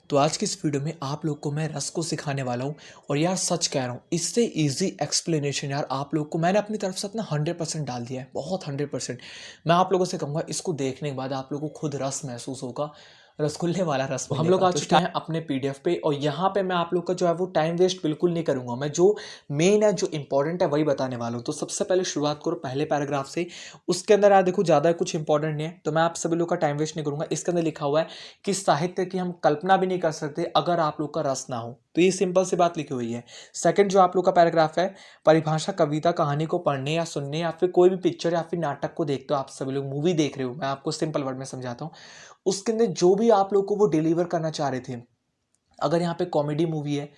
तो आज की इस वीडियो में आप लोग को मैं रस को सिखाने वाला हूँ। और यार सच कह रहा हूँ, इससे इजी एक्सप्लेनेशन यार आप लोग को मैंने अपनी तरफ से अपना 100% डाल दिया है, बहुत 100%। मैं आप लोगों से कहूँगा इसको देखने के बाद आप लोगों को खुद रस महसूस होगा, रसगुल्ले वाला रस मिलेगा। हम लोग आ चुके हैं अपने पीडीएफ पे और यहाँ पे मैं आप लोग का जो है वो टाइम वेस्ट बिल्कुल नहीं करूंगा। मैं जो मेन है जो इंपॉर्टेंट है वही बताने वाला हूँ। तो सबसे पहले शुरुआत करो पहले पैराग्राफ से। उसके अंदर यार देखो ज़्यादा कुछ इंपॉर्टेंट नहीं है, तो मैं आप सभी लोग का टाइम वेस्ट नहीं करूंगा। इसके अंदर लिखा हुआ है कि साहित्य की हम कल्पना भी नहीं कर सकते अगर आप लोग का रस ना हो। तो ये सिंपल सी बात लिखी हुई है। सेकंड जो आप लोग का पैराग्राफ है, परिभाषा कविता कहानी को पढ़ने या सुनने या फिर कोई भी पिक्चर या फिर नाटक को देखते हो, आप सभी लोग मूवी देख रहे हो, मैं आपको सिंपल वर्ड में समझाता हूँ। उसके अंदर जो भी आप लोग को वो डिलीवर करना चाह रहे थे, अगर यहाँ पे कॉमेडी मूवी है,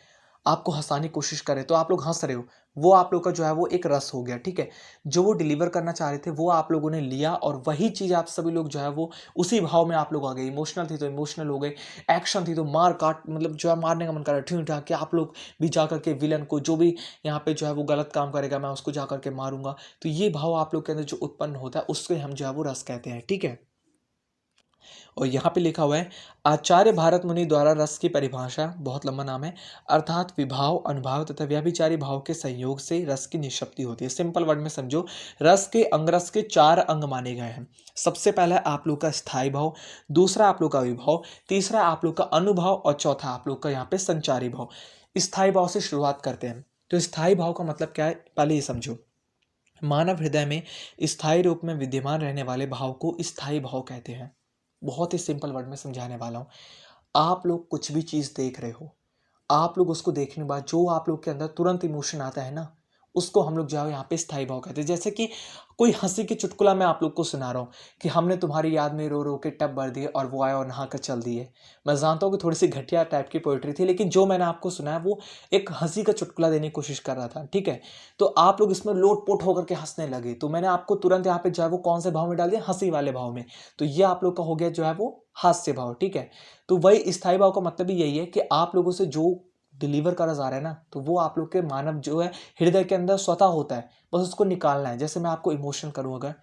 आपको हंसाने की कोशिश करे तो आप लोग हंस रहे हो, वो आप लोग का जो है वो एक रस हो गया। ठीक है, जो वो डिलीवर करना चाह रहे थे वो आप लोगों ने लिया और वही चीज आप सभी लोग जो है वो उसी भाव में आप लोग आ गए। इमोशनल थी तो इमोशनल हो गए, एक्शन थी तो मार काट, मतलब जो है मारने का मन कर रहा है, ठीक ठाक कि आप लोग भी जा करके विलन को, जो भी यहाँ पे जो है वो गलत काम करेगा मैं उसको जा करके मारूंगा। तो ये भाव आप लोग के अंदर जो उत्पन्न होता है उसको हम जो है वो रस कहते हैं। ठीक है, और यहाँ पे लिखा हुआ है आचार्य भारत मुनि द्वारा रस की परिभाषा, बहुत लंबा नाम है, अर्थात विभाव अनुभाव तथा व्यभिचारी भाव के संयोग से रस की निष्पत्ति होती है। सिंपल वर्ड में समझो, रस के अंगरस के 4 अंग माने गए हैं। सबसे पहला है आप लोग का स्थायी भाव, दूसरा आप लोग का विभाव, तीसरा आप लोग का अनुभव और चौथा आप लोग का यहाँ पे संचारी भाव। स्थायी भाव से शुरुआत करते हैं। तो स्थायी भाव का मतलब क्या है, पहले ये समझो। मानव हृदय में स्थायी रूप में विद्यमान रहने वाले भाव को स्थायी भाव कहते हैं। बहुत ही सिंपल वर्ड में समझाने वाला हूँ। आप लोग कुछ भी चीज़ देख रहे हो, आप लोग उसको देखने के बाद जो आप लोग के अंदर तुरंत इमोशन आता है ना, उसको हम लोग जो है यहाँ पे स्थायी भाव कहते हैं। जैसे कि कोई हंसी की चुटकुला मैं आप लोग को सुना रहा हूँ कि हमने तुम्हारी याद में रो रो के टब भर दिए और वो आया और नहा कर चल दिए। मैं जानता हूँ कि थोड़ी सी घटिया टाइप की पोइट्री थी, लेकिन जो मैंने आपको सुनाया वो एक हंसी का चुटकुला देने की कोशिश कर रहा था। ठीक है, तो आप लोग इसमें लोटपोट होकर के हंसने लगे, तो मैंने आपको तुरंत यहाँ पे जो है वो कौन से भाव में डाल दिया, हंसी वाले भाव में। तो ये आप लोग का हो गया जो है वो हास्य भाव। ठीक है, तो वही स्थायी भाव का मतलब भी यही है कि आप लोगों से जो डिलीवर करा जा रहा है ना, तो वो आप लोग के मानव जो है हृदय के अंदर स्वतः होता है, बस उसको निकालना है। जैसे मैं आपको इमोशन करूँ अगर,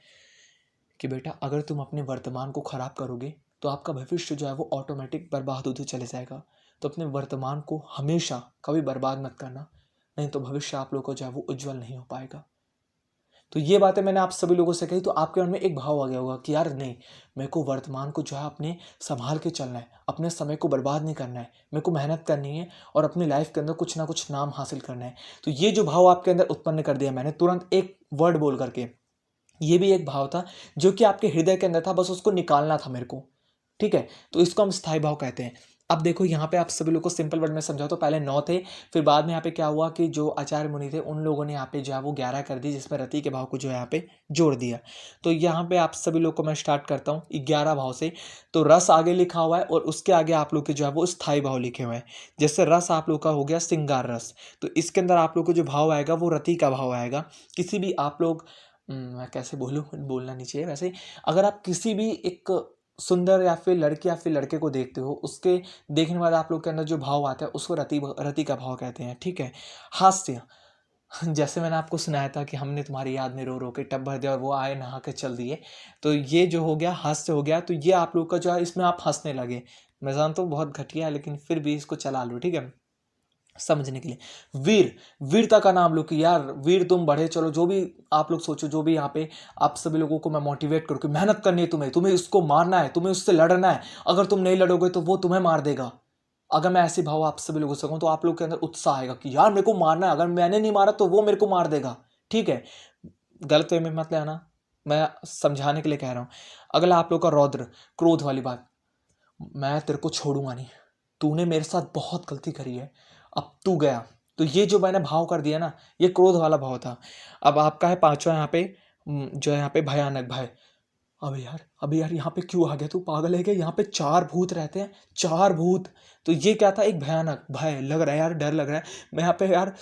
कि बेटा अगर तुम अपने वर्तमान को खराब करोगे तो आपका भविष्य जो है वो ऑटोमेटिक बर्बाद होते चले जाएगा। तो अपने वर्तमान को हमेशा कभी बर्बाद मत करना, नहीं तो भविष्य आप लोग को जो है वो उज्जवल नहीं हो पाएगा। तो ये बातें मैंने आप सभी लोगों से कही, तो आपके मन में एक भाव आ गया होगा कि यार नहीं, मेरे को वर्तमान को जो है अपने संभाल के चलना है, अपने समय को बर्बाद नहीं करना है, मेरे को मेहनत करनी है और अपनी लाइफ के अंदर कुछ ना कुछ नाम हासिल करना है। तो ये जो भाव आपके अंदर उत्पन्न कर दिया मैंने तुरंत एक वर्ड बोल करके, ये भी एक भाव था जो कि आपके हृदय के अंदर था, बस उसको निकालना था मेरे को। ठीक है, तो इसको हम स्थायी भाव कहते हैं। अब देखो यहाँ पे आप सभी लोग को सिंपल वर्ड में समझाओ, तो पहले 9 थे, फिर बाद में यहाँ पे क्या हुआ कि जो आचार्य मुनि थे उन लोगों ने यहाँ पे जो है वो 11 कर दी, जिसमें रति के भाव को जो है यहाँ पे जोड़ दिया। तो यहाँ पे आप सभी लोग को मैं स्टार्ट करता हूँ 11 भाव से। तो रस आगे लिखा हुआ है और उसके आगे आप लोग के जो है वो स्थायी भाव लिखे हुए हैं। जैसे रस आप लोग का हो गया श्रृंगार रस, तो इसके अंदर आप लोग को जो भाव आएगा वो रति का भाव आएगा। किसी भी आप लोग मैं कैसे बोलूँ, बोलना नहीं चाहिए वैसे, अगर आप किसी भी एक सुंदर या फिर लड़की या फिर लड़के को देखते हो, उसके देखने के बाद आप लोग के अंदर जो भाव आता है उसको रति रति का भाव कहते हैं। ठीक है, हास्य, जैसे मैंने आपको सुनाया था कि हमने तुम्हारी याद में रो रो के टब भर दिया और वो आए नहा के चल दिए, तो ये जो हो गया हास्य हो गया। तो ये आप लोग का जो है इसमें आप हंसने लगे। मैं जानता हूँ बहुत घटिया है, लेकिन फिर भी इसको चला लो। ठीक है, समझने के लिए। वीर, वीरता का नाम लो कि यार वीर तुम बढ़े चलो, जो भी आप लोग सोचो, जो भी यहाँ पे आप सभी लोगों को मैं मोटिवेट करूँ कि मेहनत करनी है तुम्हें, तुम्हें उसको मारना है, तुम्हें उससे लड़ना है, अगर तुम नहीं लड़ोगे तो वो तुम्हें मार देगा। अगर मैं ऐसे भाव आप सभी लोगों से कहूँ तो आप लोग के अंदर उत्साह आएगा कि यार मेरे को मारना है, अगर मैंने नहीं मारा तो वो मेरे को मार देगा। ठीक है, गलत वे में मत लेना, मैं समझाने के लिए कह रहा हूँ। अगला आप लोग का रौद्र, क्रोध वाली बात, मैं तेरे को छोड़ूंगा नहीं, तूने मेरे साथ बहुत गलती करी है, अब तू गया। तो ये जो मैंने भाव कर दिया ना, ये क्रोध वाला भाव था। अब आपका है पांचवा यहाँ पे, जो है यहाँ पे भयानक भय। अबे यार यहाँ पे क्यों आ गया, तू पागल है क्या, यहाँ पे 4 भूत रहते हैं, 4 भूत। तो ये क्या था, एक भयानक भय लग रहा है यार, डर लग रहा है मैं यहाँ पे यार,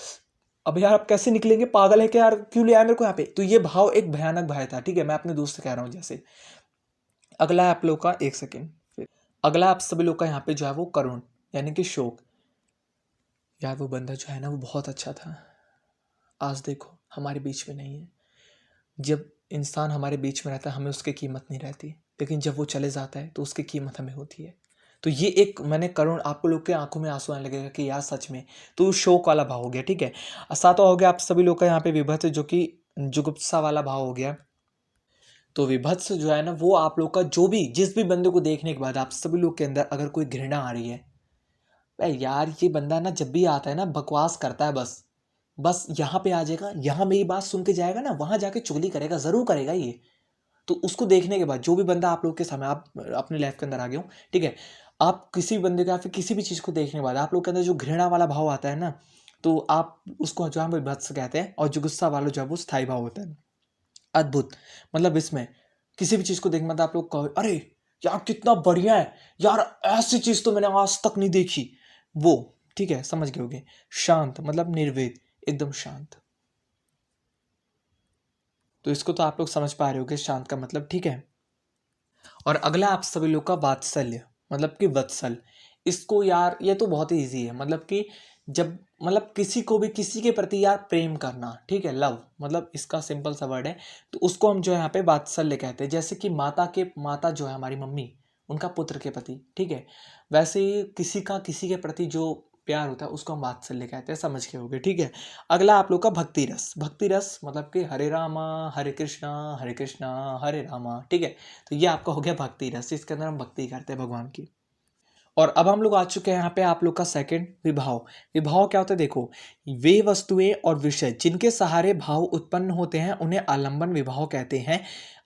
अब यार आप कैसे निकलेंगे, पागल है क्या यार, क्यों ले आया मेरे को यहाँ पे। तो ये भाव एक भयानक भय था। ठीक है, मैं अपने दोस्त से कह रहा हूँ जैसे। अगला है आप लोग का, एक सेकेंड, अगला आप सभी लोग का यहाँ पे जो है वो करुण, यानी कि शोक। यार वो बंदा जो है ना वो बहुत अच्छा था, आज देखो हमारे बीच में नहीं है। जब इंसान हमारे बीच में रहता है हमें उसकी कीमत नहीं रहती, लेकिन जब वो चले जाता है तो उसकी कीमत हमें होती है। तो ये एक मैंने करुण, आपको लोग के आंखों में आंसू आने लगेगा कि यार सच में, तो शोक वाला भाव हो गया, ठीक है। सातवां हो गया आप सभी लोग का यहाँ पे विभत्स, जो कि जुगुप्सा वाला भाव हो गया। तो विभत्स जो है ना, वो आप लोग का जो भी, जिस भी बंदे को देखने के बाद आप सभी लोग के अंदर अगर कोई घृणा आ रही है, अरे यार ये बंदा ना जब भी आता है ना बकवास करता है, बस बस यहाँ पे आ जाएगा, यहाँ मेरी बात सुन के जाएगा ना, वहां जाके चुगली करेगा, जरूर करेगा ये। तो उसको देखने के बाद जो भी बंदा आप लोग के सामने, आप अपने लाइफ के अंदर आ गए हो, ठीक है, आप किसी भी बंदे को या फिर किसी भी चीज को देखने के बाद आप लोग के अंदर जो घृणा वाला भाव आता है ना, तो आप उसको जो है विभत्स कहते हैं। और जो गुस्सा वाला जो है वो स्थायी भाव होता है। अद्भुत, मतलब इसमें किसी भी चीज को देखने, मतलब आप लोग कहो अरे यार कितना बढ़िया है, यार ऐसी चीज तो मैंने आज तक नहीं देखी, वो, ठीक है, समझ गए होगे। शांत मतलब निर्वेद, एकदम शांत। तो इसको तो आप लोग समझ पा रहे होगे शांत का मतलब, ठीक है। और अगला आप सभी लोग का वात्सल्य, मतलब कि वत्सल। इसको यार ये तो बहुत ही ईजी है, मतलब कि जब, मतलब किसी को भी किसी के प्रति यार प्रेम करना, ठीक है, लव, मतलब इसका सिंपल सा वर्ड है। तो उसको हम जो है यहाँ पे वात्सल्य कहते हैं। जैसे कि माता जो है हमारी मम्मी, उनका पुत्र के प्रति, ठीक है, वैसे ही किसी का किसी के प्रति जो प्यार होता है उसको हम वात्सल्य कहते हैं, समझ के होगे, ठीक है। अगला आप लोग का भक्ति रस। भक्ति रस मतलब कि हरे कृष्णा हरे रामा, ठीक है। तो ये आपका हो गया भक्ति रस, इसके अंदर हम भक्ति करते हैं भगवान की। और अब हम लोग आ चुके हैं यहाँ पे आप लोग का सेकंड, विभाव। विभाव क्या होता है, देखो, वे वस्तुएं और विषय जिनके सहारे भाव उत्पन्न होते हैं उन्हें आलंबन विभाव कहते हैं।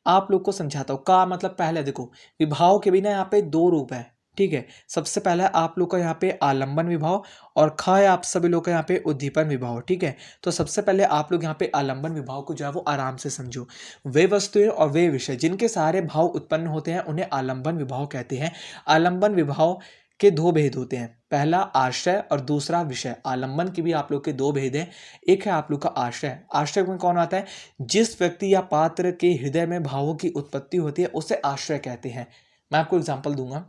आप लोग को समझाता हूँ। का मतलब पहले देखो, विभाव के भी ना यहाँ पे दो रूप है, ठीक है। सबसे पहला आप लोग का यहाँ पे आलंबन विभाव, और खा है आप सभी लोग का यहाँ पे उद्दीपन विभाव, ठीक है। तो सबसे पहले आप लोग यहाँ पे आलंबन विभाव को जो है वो आराम से समझो। वे वस्तुएं और वे विषय जिनके सहारे भाव उत्पन्न होते हैं उन्हें आलंबन विभाव कहते हैं। आलंबन विभाव के दो भेद होते हैं, पहला आश्रय और दूसरा विषय। आलंबन के भी आप लोग के दो भेद हैं। एक है आप लोग का आश्रय। आश्रय में कौन आता है, जिस व्यक्ति या पात्र के हृदय में भावों की उत्पत्ति होती है उसे आश्रय कहते हैं। मैं आपको एग्जांपल दूंगा।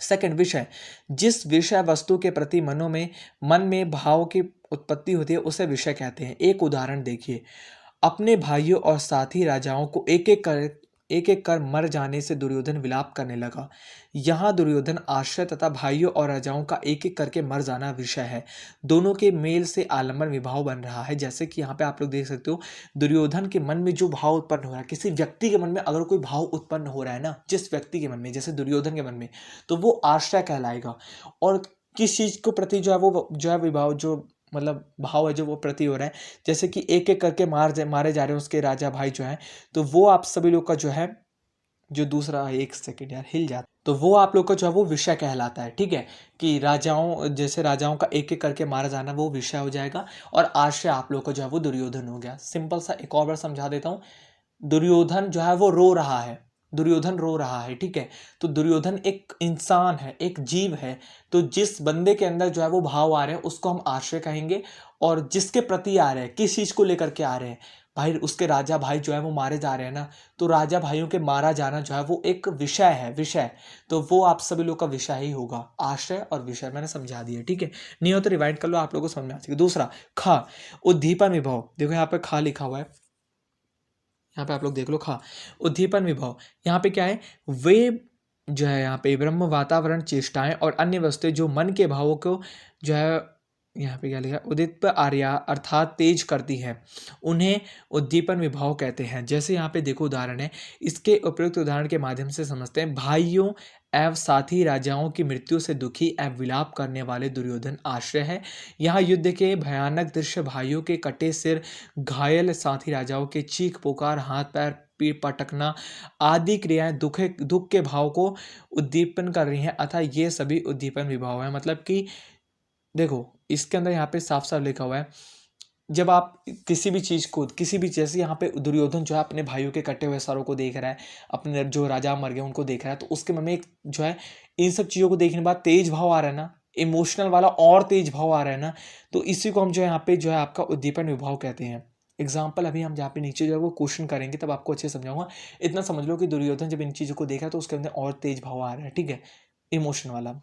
सेकंड, विषय, जिस विषय वस्तु के प्रति मन में भाव की उत्पत्ति होती है उसे विषय कहते हैं। एक उदाहरण देखिए, अपने भाइयों और साथी राजाओं को एक एक कर मर जाने से दुर्योधन विलाप करने लगा। यहाँ दुर्योधन आश्रय तथा भाइयों और राजाओं का एक एक करके मर जाना विषय है। दोनों के मेल से आलंबन विभाव बन रहा है। जैसे कि यहाँ पे आप लोग देख सकते हो, दुर्योधन के मन में जो भाव उत्पन्न हो रहा है, किसी व्यक्ति के मन में अगर कोई भाव उत्पन्न हो रहा है ना, जिस व्यक्ति के मन में, जैसे दुर्योधन के मन में, तो वो आश्रय कहलाएगा। और किस चीज को प्रति जो है वो जो है विभाव, जो मतलब भाव है जो वो प्रति हो रहा है, जैसे कि एक एक करके मारे जा रहे हैं उसके राजा भाई जो है, तो वो आप सभी लोग का जो है, जो दूसरा, एक सेकंड यार हिल जाता, तो वो आप लोग का जो है वो विषय कहलाता है, ठीक है। कि राजाओं, जैसे राजाओं का एक एक करके मारा जाना वो विषय हो जाएगा। और आश्रय आप लोग का जो है वो दुर्योधन हो गया। सिंपल सा एक और बार समझा देता हूँ। दुर्योधन जो है वो रो रहा है, दुर्योधन रो रहा है, ठीक है। तो दुर्योधन एक इंसान है, एक जीव है। तो जिस बंदे के अंदर जो है वो भाव आ रहे हैं उसको हम आश्रय कहेंगे। और जिसके प्रति आ रहे हैं, किस चीज को लेकर के आ रहे हैं, भाई उसके राजा भाई जो है वो मारे जा रहे हैं ना, तो राजा भाइयों के मारा जाना जो है वो एक विषय है, विषय। तो वो आप सभी लोग का विषय ही होगा। आश्रय और विषय मैंने समझा दिया, ठीक है। नहीं हो तो रिवाइंड कर लो, आप लोगों को समझ में आ सके। दूसरा, खा, उद्दीपन विभव। देखो यहाँ पे खा लिखा हुआ है, यहाँ पे आप लोग देख लो, खा, उद्दीपन विभव। यहाँ पे क्या है, वे जो है यहाँ पे ब्रह्म वातावरण चेष्टाएं और अन्य वस्तुएं जो मन के भावों को जो है, यहाँ पे क्या लिखा, उद्दीप आर्या अर्थात तेज करती है, उन्हें उद्दीपन विभाव कहते हैं। जैसे यहाँ पे देखो उदाहरण है, इसके उपयुक्त उदाहरण के माध्यम से समझते हैं। भाइयों एवं साथी राजाओं की मृत्यु से दुखी एवं विलाप करने वाले दुर्योधन आश्रय है। यहाँ युद्ध के भयानक दृश्य, भाइयों के कटे सिर, घायल साथी राजाओं के चीख पुकार, हाथ पैर पीर पटकना आदि क्रियाएं दुख के भाव को उद्दीपन कर रही हैं, अतः ये सभी उद्दीपन विभाव है। मतलब कि देखो इसके अंदर यहाँ पे साफ साफ लिखा हुआ है, जब आप किसी भी चीज को, किसी भी, जैसे यहाँ पे दुर्योधन जो है अपने भाइयों के कटे हुए सरों को देख रहा है, अपने जो राजा मर गए उनको देख रहा है, तो उसके मन में एक जो है इन सब चीजों को देखने के बाद तेज भाव आ रहा है ना, इमोशनल वाला और तेज भाव आ रहा है ना, तो इसी को हम जो है यहाँ पे जो है आपका उद्दीपन विभाव कहते हैं। एग्जाम्पल अभी हम जहाँ पे नीचे जो है वो क्वेश्चन करेंगे तब आपको अच्छे से समझाऊंगा। इतना समझ लो कि दुर्योधन जब इन चीजों को देख रहा है तो उसके अंदर और तेज भाव आ रहा है, ठीक है, इमोशन वाला।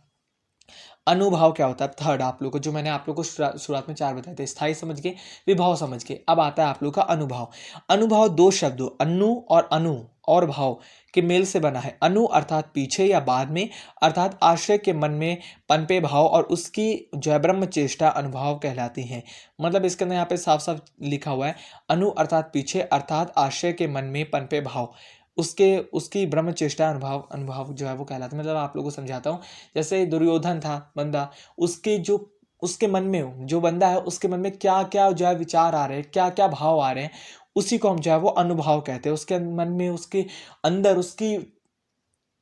अनुभाव क्या होता है? थर्ड आप लोग को, जो मैंने आप लोग को शुरुआत में 4 बताए थे, स्थायी समझ के, विभाव समझ के। अब आता है आप लोग का अनुभाव। अनुभाव दो शब्दों अनु और भाव के मेल से बना है। अनु अर्थात पीछे या बाद में, अर्थात आश्रय के मन में पनपे भाव और उसकी जो है ब्रह्म चेष्टा अनुभाव कहलाती हैं। मतलब इसके अंदर यहाँ पे साफ साफ लिखा हुआ है, अनु अर्थात पीछे, अर्थात आश्रय के मन में पनपे भाव, उसके उसकी ब्रह्म चेष्टा अनुभाव अनुभाव जो है वो कहलाता है। मतलब आप लोगों को समझाता हूँ, जैसे दुर्योधन था बंदा, उसके जो उसके मन में जो बंदा है उसके मन में क्या क्या जो है विचार आ रहे हैं, क्या क्या भाव आ रहे हैं, उसी को हम जो है वो अनुभाव कहते हैं। उसके मन में, उसके अंदर, उसकी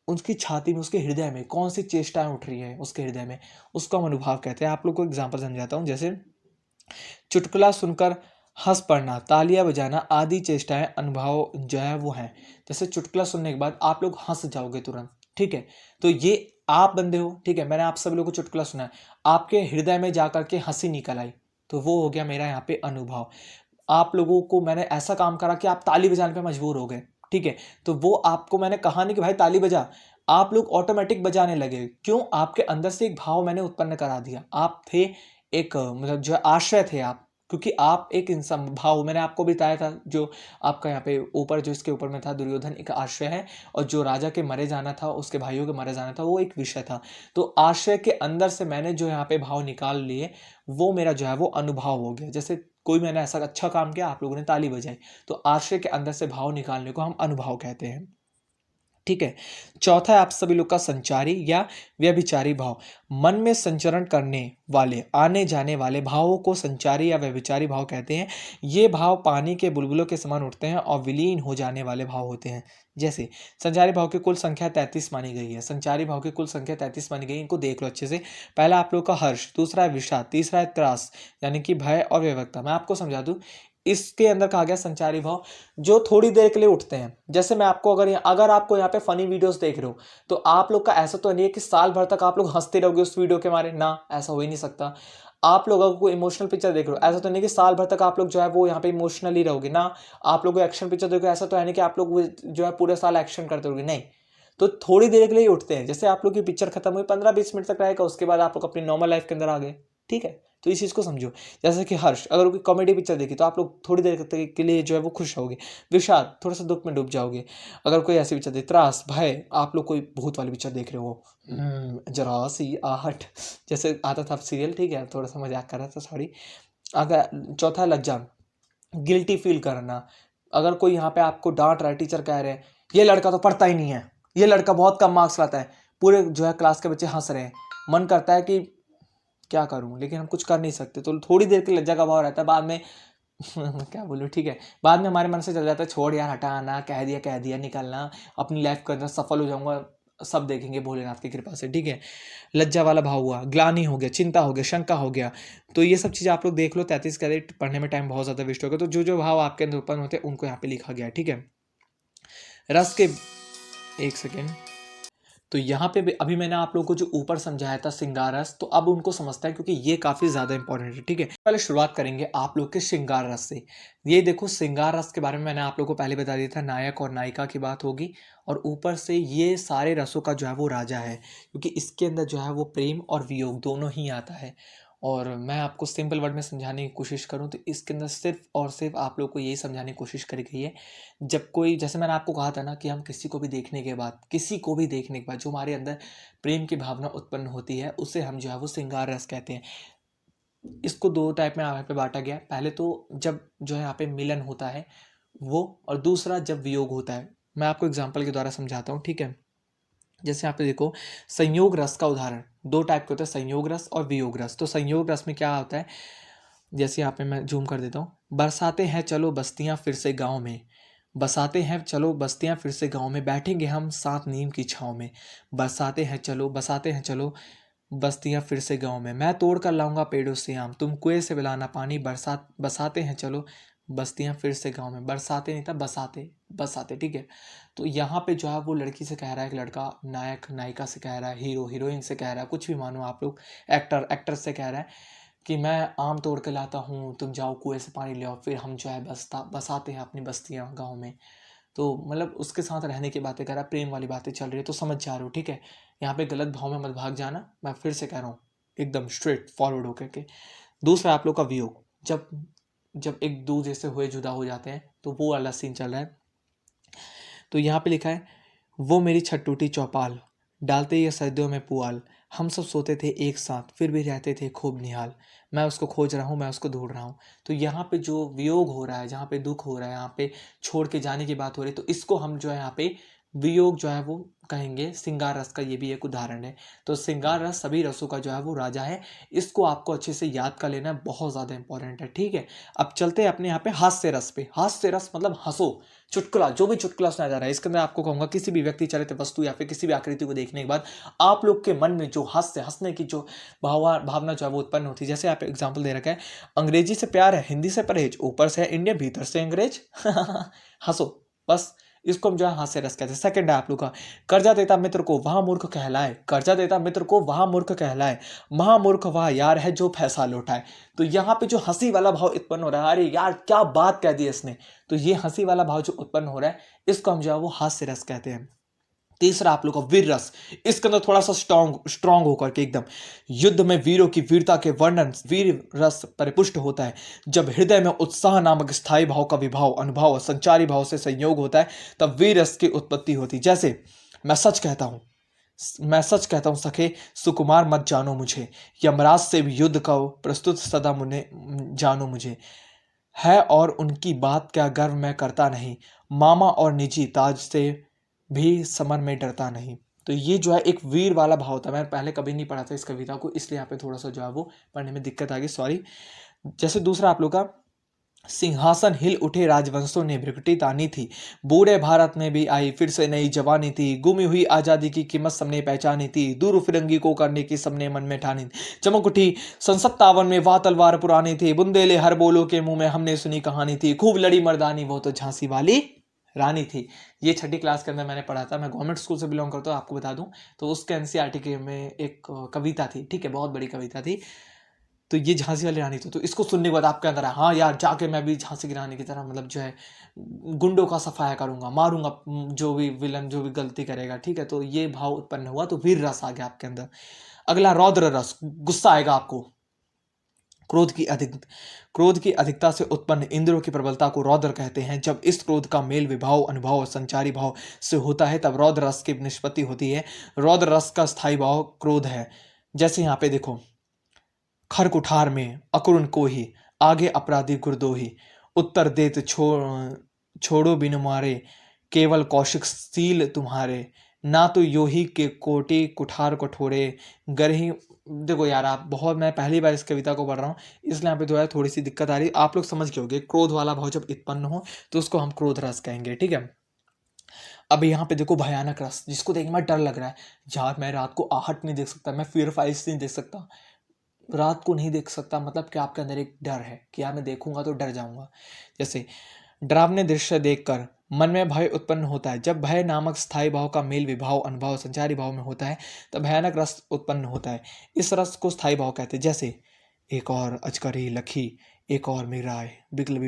उसकी छाती में, उसके हृदय में कौन सी चेष्टाएं उठ रही है उसके हृदय में, उसको हम अनुभाव कहते हैं। आप लोग को एग्जाम्पल समझाता हूँ, जैसे चुटकुला सुनकर हंस पड़ना, तालियां बजाना आदि चेष्टाएं अनुभाव जो है वो हैं। जैसे चुटकुला सुनने के बाद आप लोग हंस जाओगे तुरंत, ठीक है, तो ये आप बंदे हो, ठीक है, मैंने आप सब लोगों को चुटकुला सुनाया, आपके हृदय में जाकर के हंसी निकल आई, तो वो हो गया मेरा यहाँ पे अनुभव। आप लोगों को मैंने ऐसा काम करा कि आप ताली बजाने पे मजबूर हो गए, ठीक है, तो वो आपको मैंने कहा नहीं कि भाई ताली बजा, आप लोग ऑटोमेटिक बजाने लगे। क्यों? आपके अंदर से एक भाव मैंने उत्पन्न करा दिया। आप थे एक मतलब जो है आश्रय थे आप, क्योंकि आप एक इंसान भाव, मैंने आपको बताया था, जो आपका यहाँ पे ऊपर जो इसके ऊपर में था, दुर्योधन एक आश्रय है, और जो राजा के मरे जाना था, उसके भाइयों के मरे जाना था, वो एक विषय था। तो आश्रय के अंदर से मैंने जो यहाँ पे भाव निकाल लिए, वो मेरा जो है वो अनुभव हो गया। जैसे कोई मैंने ऐसा अच्छा काम किया, आप लोगों ने ताली बजाई, तो आश्रय के अंदर से भाव निकालने को हम अनुभव कहते हैं, ठीक है। चौथा है आप सभी लोग का संचारी या व्यभिचारी भाव। मन में संचरण करने वाले, आने जाने वाले भावों को संचारी या व्यभिचारी भाव कहते हैं। ये भाव पानी के बुलबुलों के समान उठते हैं और विलीन हो जाने वाले भाव होते हैं। जैसे संचारी भाव की कुल संख्या 33 मानी गई है। संचारी भाव की कुल संख्या 33 मानी गई, इनको देख लो अच्छे से। पहला आप लोग का हर्ष, दूसरा है विषाद, तीसरा है त्रास यानी कि भय और विवक्ता। मैं आपको समझा दूं, इसके अंदर कहा गया संचारी भाव जो थोड़ी देर के लिए उठते हैं। जैसे मैं आपको अगर आपको यहाँ पे फनी वीडियोस देख रहे हो, तो आप लोग का ऐसा तो नहीं है कि साल भर तक आप लोग हंसते रहोगे उस वीडियो के मारे, ना, ऐसा हो ही नहीं सकता। आप लोग अगर कोई इमोशनल पिक्चर देख रहे हो, ऐसा तो नहीं कि साल भर तक आप लोग जो है वो यहाँ पे इमोशनली रहोगे, ना। आप लोग एक्शन पिक्चर देखो, ऐसा तो है नहीं कि आप लोग जो है पूरे साल एक्शन करते रहोगे, नहीं। तो थोड़ी देर के लिए ही उठते हैं। जैसे आप लोग की पिक्चर खत्म हुई, 15-20 मिनट तक रहेगा, उसके बाद आप लोग अपनी नॉर्मल लाइफ के अंदर आ गए, ठीक है। तो इस चीज़ को समझो। जैसे कि हर्ष, अगर कोई कॉमेडी पिक्चर देखी तो आप लोग थोड़ी देर के लिए जो है वो खुश रहोगे। विषाद, थोड़ा सा दुख में डूब जाओगे। अगर कोई ऐसी पिक्चर देख, त्रास, भय, आप लोग कोई भूत वाली पिक्चर देख रहे हो, जरा सी आहट जैसे आता था सीरियल, ठीक है, थोड़ा सा मजाक कर रहा था, सॉरी। अगर चौथा लज्जा, गिल्टी फील करना। अगर कोई यहाँ पे आपको डांट रहा है, टीचर कह रहे हैं ये लड़का तो पढ़ता ही नहीं है, ये लड़का बहुत कम मार्क्स लाता है, पूरे जो है क्लास के बच्चे हंस रहे हैं, मन करता है कि क्या करूं, लेकिन हम कुछ कर नहीं सकते, तो थोड़ी देर की लज्जा का भाव रहता है, बाद में क्या बोलूं, ठीक है, बाद में हमारे मन से चल जाता है, छोड़ यार, हटाना, कह दिया निकलना, अपनी लाइफ के अंदर सफल हो जाऊंगा, सब देखेंगे भोलेनाथ की कृपा से, ठीक है। लज्जा वाला भाव हुआ, ग्लानि हो गया, चिंता हो गया, शंका हो गया। तो ये सब चीज़ें आप लोग देख लो। 33 कैरेट पढ़ने में टाइम बहुत ज़्यादा वेस्ट होगा, तो जो जो भाव आपके अंदर उत्पन्न होते हैं उनको यहाँ पे लिखा गया है, ठीक है। रस के, एक सेकेंड, तो यहाँ पे अभी मैंने आप लोगों को जो ऊपर समझाया था श्रृंगार रस, तो अब उनको समझता है, क्योंकि ये काफ़ी ज़्यादा इंपॉर्टेंट है, ठीक है। पहले शुरुआत करेंगे आप लोग के श्रृंगार रस से। ये देखो, श्रृंगार रस के बारे में मैंने आप लोगों को पहले बता दिया था, नायक और नायिका की बात होगी, और ऊपर से ये सारे रसों का जो है वो राजा है, क्योंकि इसके अंदर जो है वो प्रेम और वियोग दोनों ही आता है। और मैं आपको सिंपल वर्ड में समझाने की कोशिश करूँ तो इसके अंदर सिर्फ और सिर्फ आप लोग को यही समझाने की कोशिश करी गई है, जब कोई, जैसे मैंने आपको कहा था ना कि हम किसी को भी देखने के बाद, जो हमारे अंदर प्रेम की भावना उत्पन्न होती है, उसे हम जो है वो श्रृंगार रस कहते हैं। इसको दो टाइप में यहाँ पे बांटा गया है। पहले तो जब जो है यहाँ पे मिलन होता है वो, और दूसरा जब वियोग होता है। मैं आपको एग्जाम्पल के द्वारा समझाता हूँ, ठीक है। जैसे यहाँ पे देखो, संयोग रस का उदाहरण, दो टाइप के होते हैं, संयोग रस और वियोग रस। तो संयोग रस में क्या होता है, जैसे यहाँ पे मैं जूम कर देता हूँ, बरसाते हैं चलो बस्तियाँ फिर से गाँव में, बसाते हैं चलो बस्तियाँ फिर से गाँव में, बैठेंगे हम साथ नीम की छाँव में, बसाते हैं चलो बस्तियाँ फिर से गाँव में, मैं तोड़ कर लाऊंगा पेड़ों से आम, तुम कुएं से पिलाना पानी, बसाते हैं चलो बस्तियाँ फिर से गाँव में। बरसाते नहीं था, बसाते, बसाते, ठीक है। तो यहाँ पे जो है वो लड़की से कह रहा है, एक लड़का नायक नायिका से कह रहा है, हीरो हीरोइन से कह रहा है, कुछ भी मानो आप लोग, एक्टर एक्ट्रेस से कह रहा है कि मैं आम तोड़ के लाता हूँ, तुम जाओ कुएं से पानी ले आओ, फिर हम जो है बसाते हैं अपनी बस्तियाँ गाँव में। तो मतलब उसके साथ रहने की बातें कर रहा है, प्रेम वाली बातें चल रही है, तो समझ जा रहे हो, ठीक है। यहाँ पे गलत भाव में मत भाग जाना, मैं फिर से कह रहा हूँ, एकदम स्ट्रेट फॉरवर्ड होकर के। दूसरा आप लोग का वियोग, जब जब एक दूसरे से हुए जुदा हो जाते हैं तो वो वाला सीन चल रहा है। तो यहाँ पे लिखा है, वो मेरी छत टूटी चौपाल, डालते ये सर्दियों में पुआल, हम सब सोते थे एक साथ फिर भी रहते थे खूब निहाल, मैं उसको खोज रहा हूँ, मैं उसको ढूंढ रहा हूँ। तो यहाँ पे जो वियोग हो रहा है, जहाँ पे दुख हो रहा है, यहाँ पे छोड़ के जाने की बात हो रही है, तो इसको हम जो है यहाँ पे वियोग जो है वो कहेंगे श्रृंगार रस का। ये भी एक उदाहरण है। तो श्रृंगार रस सभी रसों का जो है वो राजा है। इसको आपको अच्छे से याद कर लेना है, बहुत ज़्यादा इंपॉर्टेंट है। ठीक है, अब चलते हैं अपने यहाँ पे हास्य रस पे। हास्य रस मतलब हंसो, चुटकुला, जो भी चुटकुला सुनाया जा रहा है, इसके अंदर आपको कहूंगा किसी भी व्यक्ति, चरित्र, वस्तु या फिर किसी भी आकृति को देखने के बाद आप लोग के मन में जो हंसने की जो भावना जो है वो उत्पन्न होती है। जैसे आप एग्जाम्पल दे रखा है, अंग्रेजी से प्यार है, हिंदी से परहेज, ऊपर से है इंडिया, भीतर से अंग्रेज। हंसो बस, इसको हम जो है हास्य रस कहते हैं। सेकंड है आप लोग का, कर्जा देता मित्र को वहां मूर्ख कहलाए, कर्जा देता मित्र को वहां मूर्ख कहलाए, महामूर्ख वह यार है जो पैसा लौटाए। तो यहाँ पे जो हंसी वाला भाव उत्पन्न हो रहा है, अरे यार क्या बात कह दी इसने, तो ये हंसी वाला भाव जो उत्पन्न हो रहा है, इसको हम जो है वो हास्य रस कहते हैं। तीसरा आप लोग का वीर रस, इसके अंदर थोड़ा सा स्ट्रांग होकर के एकदम, युद्ध में वीरों की वीरता के वर्णन वीर रस परिपुष्ट होता है। जब हृदय में उत्साह नामक स्थायी भाव का विभाव, अनुभव और संचारी भाव से संयोग होता है, तब वीर रस की उत्पत्ति होती है। जैसे मैं सच कहता हूं सखे, सुकुमार मत जानो मुझे, यमराज से भी युद्ध का प्रस्तुत सदा मुने जानो मुझे, है और उनकी बात क्या गर्व मैं करता नहीं, मामा और निजी ताज से भी समर में डरता नहीं। तो ये जो है एक वीर वाला भाव था। मैंने पहले कभी नहीं पढ़ा था इस कविता को, इसलिए यहाँ पे थोड़ा सा जो है वो पढ़ने में दिक्कत आ गई, सॉरी। जैसे दूसरा आप लोग का, सिंहासन हिल उठे राजवंशों ने भ्रिकुटी तानी थी, बूढ़े भारत में भी आई फिर से नई जवानी थी, गुमी हुई आजादी की कीमत सबने पहचानी थी, दूर फिरंगी को करने की सबने मन में ठानी थी, चमक उठी सन 57 में वाह तलवार पुरानी थी, बुंदेले हर बोलो के मुंह में हमने सुनी कहानी थी, खूब लड़ी मर्दानी वो तो झांसी वाली रानी थी। ये छठी क्लास के अंदर मैंने पढ़ा था। मैं गवर्नमेंट स्कूल से बिलोंग करता हूँ, आपको बता दूं। तो उसके एनसीईआरटी के में एक कविता थी, ठीक है, बहुत बड़ी कविता थी। तो ये झांसी वाली रानी थी। तो इसको सुनने के बाद आपके अंदर है, हाँ यार जाके मैं भी झांसी की रानी की तरह मतलब जो है गुंडों का सफाया करूंगा, मारूंगा जो भी विलन जो भी गलती करेगा। ठीक है, तो ये भाव उत्पन्न हुआ, तो वीर रस आ गया आपके अंदर। अगला रौद्र रस, गुस्सा आएगा आपको। क्रोध की अधिकता से उत्पन्न इंद्रियों की प्रबलता को रौद्र कहते हैं। जब इस क्रोध का मेल विभाव, अनुभव और संचारी भाव से होता है, तब रौद्र रस की निष्पत्ति होती है। रौद्र रस का स्थायी भाव क्रोध है। जैसे यहाँ पे देखो, खर कुठार में अकुरुन को ही, आगे अपराधी गुरदोही, उत्तर देत छोड़ो बिनु मारे, केवल कौशिक सील तुम्हारे, ना तो योही के कोटि कुठार कठोरे, गरही। देखो यार, आप बहुत, मैं पहली बार इस कविता को पढ़ रहा हूँ, इसलिए यहाँ पे जो है थोड़ी सी दिक्कत आ रही है। आप लोग समझ गए होंगे, क्रोध वाला भाव जब उत्पन्न हो तो उसको हम क्रोध रस कहेंगे। ठीक है, अब यहाँ पे देखो भयानक रस, जिसको देखने में डर लग रहा है। यार मैं रात को आहट नहीं देख सकता, मैं फियर फाइल्स नहीं देख सकता, रात को नहीं देख सकता, मतलब कि आपके अंदर एक डर है कि यार मैं देखूंगा तो डर जाऊंगा। जैसे डरावने दृश्य देखकर मन में भय उत्पन्न होता है। जब भय नामक स्थायी भाव का मेल विभाव, अनुभव, संचारी भाव में होता है, तब भयानक रस उत्पन्न होता है। इस रस को स्थायी भाव कहते हैं। जैसे एक और अजकरी लखी, एक और मिराए, बिगल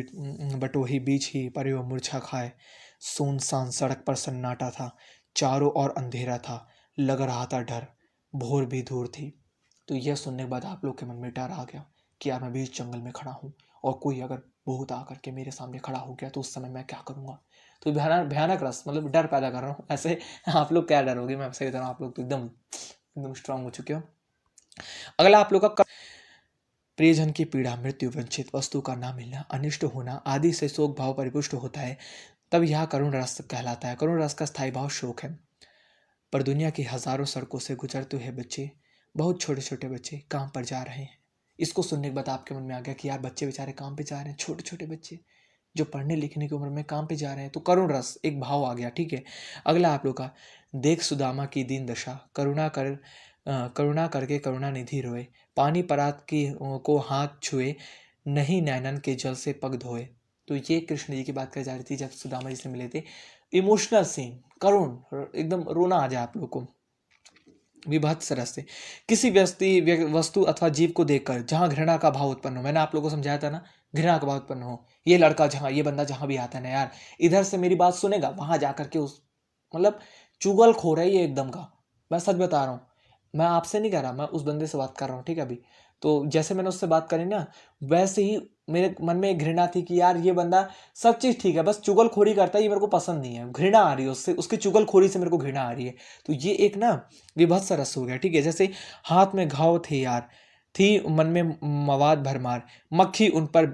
बटोही बीच ही परियो मूर्छा खाए, सुनसान सड़क पर सन्नाटा था, चारों ओर अंधेरा था, लग रहा था डर, भोर भी दूर थी। तो यह सुनने के बाद आप लोग के मन में डर आ गया कि यार मैं बीच जंगल में खड़ा हूँ और कोई अगर भूत आकर के मेरे सामने खड़ा हो गया तो उस समय मैं क्या करूंगा। तो भयानक भयानक रस मतलब डर पैदा कर रहा हूँ। ऐसे आप लोग क्या डरोगे, मैं सही बता रहा हूँ, आप लोग तो एकदम एकदम स्ट्रांग हो चुके हो। अगला आप लोग का, प्रियजन की पीड़ा, मृत्यु, वंचित वस्तु का ना मिलना, अनिष्ट होना आदि से शोक भाव परिपुष्ट होता है, तब यह करुण रस कहलाता है। करुण रस का स्थायी भाव शोक है। पर दुनिया की हजारों सड़कों से गुजरते हुए बच्चे, बहुत छोटे छोटे बच्चे काम पर जा रहे हैं। इसको सुनने के बाद आपके मन में आ गया कि यार बच्चे बेचारे काम पे जा रहे हैं, छोटे छोटे बच्चे जो पढ़ने लिखने की उम्र में काम पे जा रहे हैं। तो करुण रस एक भाव आ गया। ठीक है, अगला आप लोग का, देख सुदामा की दीन दशा, करुणा करके करुणा निधि रोए, पानी परात की को हाथ छुए, नहीं नैनन के जल से पग धोए। तो ये कृष्ण जी की बात करी जा रही थी जब सुदामा जी से मिले थे। इमोशनल सीन, करुण, एकदम रोना आ जाए आप लोग को। विभत्स रस से, किसी वस्तु अथवा जीव को देखकर जहां घृणा का भाव उत्पन्न हो। मैंने आप लोगों को समझाया था ना, घृणा का भाव उत्पन्न हो। ये लड़का जहां, ये बंदा जहां भी आता है ना यार, इधर से मेरी बात सुनेगा, वहां जाकर के उस मतलब चुगलखोर है ये एकदम का, मैं सच बता रहा हूँ। मैं आपसे नहीं कह रहा, मैं उस बंदे से बात कर रहा हूँ, ठीक है अभी। तो जैसे मैंने उससे बात करी ना, वैसे ही मेरे मन में एक घृणा थी कि यार ये बंदा सब चीज़ ठीक है, बस चुगलखोरी करता है, ये मेरे को पसंद नहीं है, घृणा आ रही है उससे, उसकी चुगलखोरी से मेरे को घृणा आ रही है। तो ये एक ना विभत्स रस हो गया, ठीक है। जैसे हाथ में घाव थे यार, थी मन में मवाद भरमार, मक्खी उन पर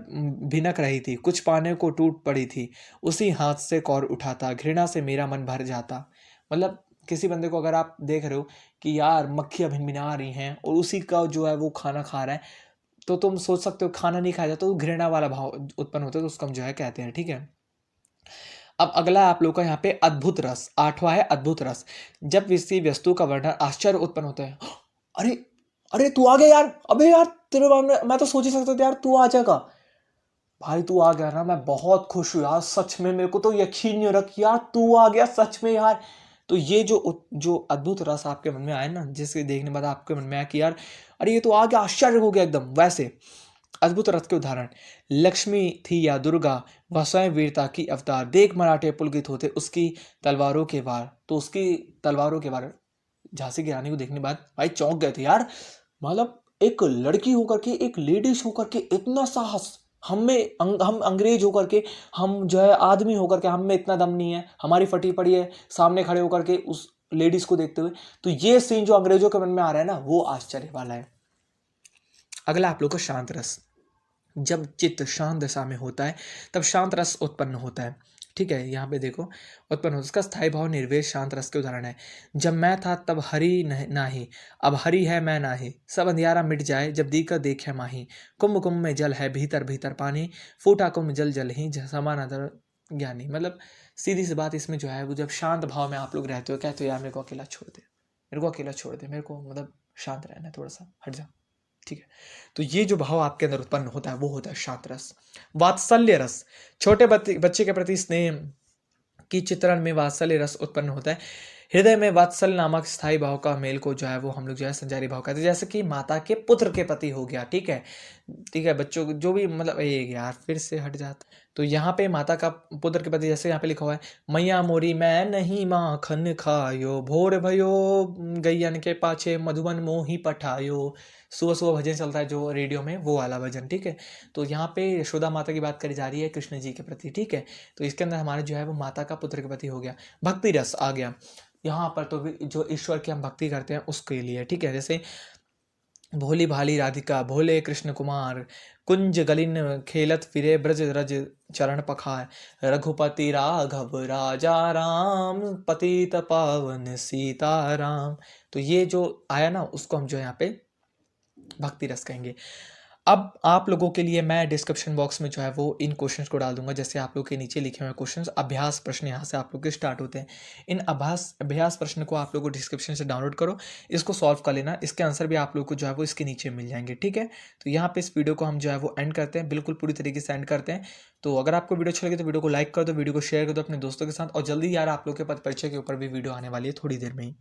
भिनक रही थी, कुछ पाने को टूट पड़ी थी, उसी हाथ से कौर उठाता, घृणा से मेरा मन भर जाता। मतलब किसी बंदे को अगर आप देख रहे हो कि यार मक्खियाँ भिनभिना रही हैं और उसी का जो है वो खाना खा रहा है, तो तुम सोच सकते हो खाना नहीं खाया जाता तो घृणा वाला भाव उत्पन्न होता है, तो उसको हम जो है कहते हैं, ठीक है। अब अगला आप लोग का यहाँ पे अद्भुत रस, आठवां है अद्भुत रस। जब किसी वस्तु का वर्णन आश्चर्य उत्पन्न होता है, अरे अरे तू आ गया यार, अबे यार तेरे बारे में मैं तो सोच ही सकता था यार तू आ जाएगा। भाई तू आ गया ना, मैं बहुत खुश हूँ यार, सच में मेरे को तो यकीन नहीं हो रहा कि यार तू आ गया सच में यार। तो ये जो अद्भुत रस आपके मन में आया ना, जिसके देखने के बाद आपके मन में आया कि यार अरे ये तो आ गया, आश्चर्य हो गया एकदम, वैसे अद्भुत रस के उदाहरण, लक्ष्मी थी या दुर्गा, वह स्वयं वीरता की अवतार, देख मराठे पुलकित होते उसकी तलवारों के वार। तो उसकी तलवारों के वार, झांसी की रानी को देखने के बाद भाई चौंक गए थे यार। मतलब एक लड़की होकर के, एक लेडीज होकर के इतना साहस, हम अंग्रेज होकर के, हम जो है आदमी होकर के, हम में इतना दम नहीं है, हमारी फटी पड़ी है सामने खड़े होकर के उस लेडीज को देखते हुए। तो ये सीन जो अंग्रेजों के मन में आ रहा है ना, वो आश्चर्य वाला है। अगला आप लोग को शांत रस। जब चित्त शांत दशा में होता है तब शांत रस उत्पन्न होता है, ठीक है। यहाँ पे देखो उत्पन्न होता है, इसका स्थायी भाव निर्वेश शांत रस के उदाहरण है। जब मैं था तब हरि नाही, अब हरि है मैं नाही, सब अंधियारा मिट जाए जब दीकर देखे माही, कुंभ कुंभ में जल है भीतर भीतर पानी, फूटा कुंभ जल जल ही समान अदर ज्ञानी। मतलब सीधी सी बात इसमें जो है वो, जब शांत भाव में आप लोग रहते हो, कहते हो यार मेरे को अकेला छोड़ दे, मेरे को अकेला छोड़ दे, मेरे को मतलब शांत रहना है, थोड़ा सा हट जा, ठीक है। तो ये जो भाव आपके अंदर उत्पन्न होता है वो होता है शांत रस। वात्सल्य रस, छोटे बच्चे के प्रति स्नेह की चित्रण में वात्सल्य रस उत्पन्न होता है। हृदय में वात्सल नामक स्थायी भाव का मेल को जो है वो हम लोग जो है संचारी भाव कहते हैं। जैसे कि माता के पुत्र के प्रति हो गया, ठीक है, ठीक है। बच्चों जो भी मतलब ये यार फिर से हट जाता। तो यहाँ पे माता का पुत्र के प्रति, जैसे यहाँ पे लिखा हुआ है, मैया मोरी मैं नहीं माखन खायो, भोर भयो गैयन के पाछे मधुबन मोही पठायो। सुबह सुबह भजन चलता है जो रेडियो में, वो वाला भजन, ठीक है। तो यहाँ पे यशोदा माता की बात करी जा रही है कृष्ण जी के प्रति, ठीक है। तो इसके अंदर हमारे जो है वो माता का पुत्र के प्रति हो गया। भक्ति रस आ गया यहाँ पर, तो जो ईश्वर की हम भक्ति करते हैं उसके लिए, ठीक है। जैसे भोली भाली राधिका, भोले कृष्ण कुमार, कुंज गलिन खेलत फिरे ब्रज रज चरण पखार, रघुपति राघव राजा राम, पतित पावन सीताराम। तो ये जो आया ना, उसको हम जो यहाँ पे भक्ति रस कहेंगे। अब आप लोगों के लिए मैं डिस्क्रिप्शन बॉक्स में जो है वो इन क्वेश्चंस को डाल दूंगा, जैसे आप लोग के नीचे लिखे हुए क्वेश्चंस, अभ्यास प्रश्न यहाँ से आप लोग के स्टार्ट होते हैं। इन अभ्यास प्रश्न को आप लोग को डिस्क्रिप्शन से डाउनलोड करो, इसको सॉल्व कर लेना, इसके आंसर भी आप लोग को जो है वो इसके नीचे मिल जाएंगे, ठीक है। तो यहाँ पे इस वीडियो को हम जो है वो एंड करते हैं, बिल्कुल पूरी तरीके से एंड करते हैं। तो अगर आपको वीडियो अच्छा लगे तो वीडियो को लाइक कर दो, वीडियो को शेयर कर दो अपने दोस्तों के साथ, और जल्दी यार आप लोग के पद परिचय के ऊपर भी वीडियो आने वाली है थोड़ी देर में ही।